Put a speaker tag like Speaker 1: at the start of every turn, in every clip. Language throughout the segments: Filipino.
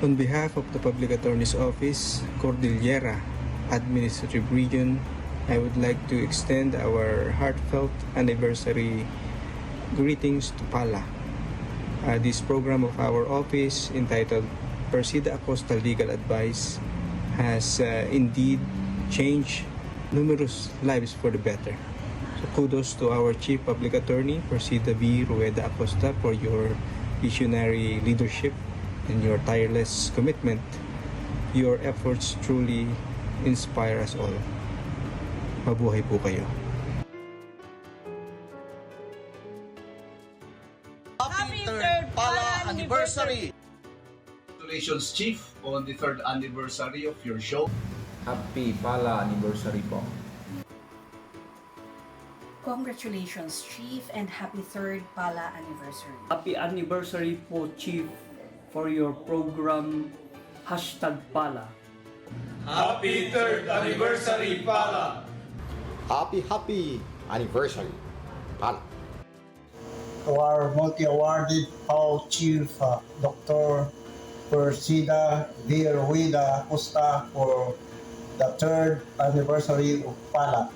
Speaker 1: On behalf of the Public Attorney's Office, Cordillera Administrative Region, I would like to extend our heartfelt anniversary greetings to PALA. This program of our office, entitled Persida Acosta Legal Advice, has indeed changed numerous lives for the better. So kudos to our Chief Public Attorney, Persida V. Rueda Acosta, for your visionary leadership and your tireless commitment. Your efforts truly inspire us all. Mabuhay po kayo.
Speaker 2: Happy third PALA anniversary!
Speaker 3: Congratulations, Chief, on the third anniversary of your show.
Speaker 4: Happy PALA anniversary po.
Speaker 5: Congratulations, Chief, and happy third PALA anniversary.
Speaker 6: Happy anniversary po, Chief, for your program #PALA.
Speaker 3: Happy third anniversary, PALA!
Speaker 2: Happy anniversary, PALA!
Speaker 7: To our multi-awarded PAO Chief, Dr. Persida V. Rueda Acosta, for the third anniversary of PALA.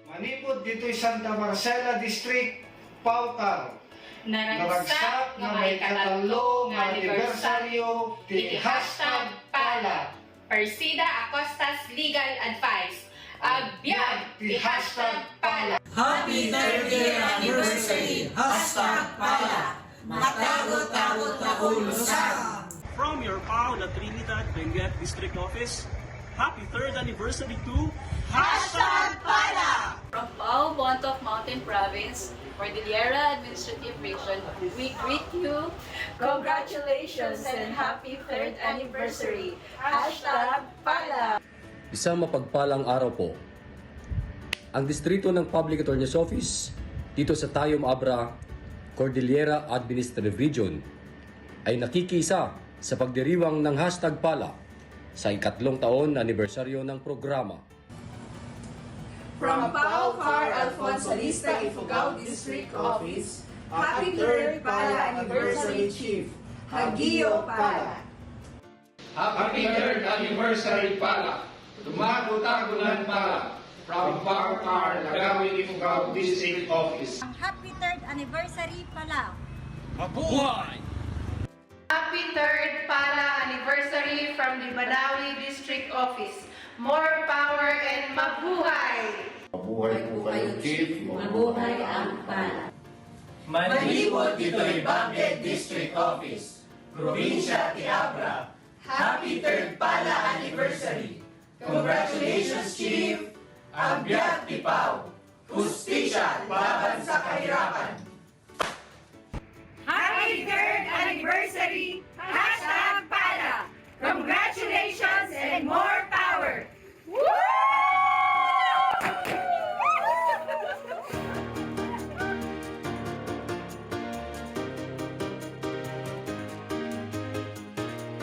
Speaker 8: Manipod dito'y Santa Marcela District, Pautar. Naragsak na may katalo nga anibersaryo ti #PALA.
Speaker 9: Persida Acosta's Legal Advice. Agbyag ti #PALA.
Speaker 10: Happy 30th anniversary! #PALA. Matagot-tagot na ulusan!
Speaker 11: From your PAO La Trinidad, Benguet District Office, happy third anniversary to
Speaker 10: #PALA!
Speaker 9: From PAO Bontoc Mountain Province, Cordillera Administrative Region, we greet you. Congratulations and happy third anniversary. #PALA.
Speaker 12: Isang mapagpalang araw po. Ang distrito ng Public Attorney's Office dito sa Tayum Abra, Cordillera Administrative Region ay nakikisa sa pagdiriwang ng #PALA sa ikatlong taon na anibersaryo ng programa.
Speaker 10: From PAO Car Alfonso Lista, Ifugao District Office, happy third PALA anniversary, Chief Hagio PALA.
Speaker 3: Happy third anniversary, PALA! Tumago-tagulan, PALA! From PAO Car, Lagawin, Ifugao District Office.
Speaker 5: Happy third anniversary, PALA.
Speaker 3: Mabuhay!
Speaker 9: Happy third PALA anniversary from the Banawi District Office. More power and mabuhay!
Speaker 2: Mabuhay po kayo, Chief.
Speaker 10: Mabuhay ang PALA.
Speaker 8: Manipod dito'y Benguet District Office, Probinsya ti Abra.
Speaker 10: Happy third PALA anniversary!
Speaker 8: Congratulations, Chief! Agbyag ti PAO! Hustisya laban sa kahirapan!
Speaker 9: Happy third anniversary! #PALA! Congratulations and more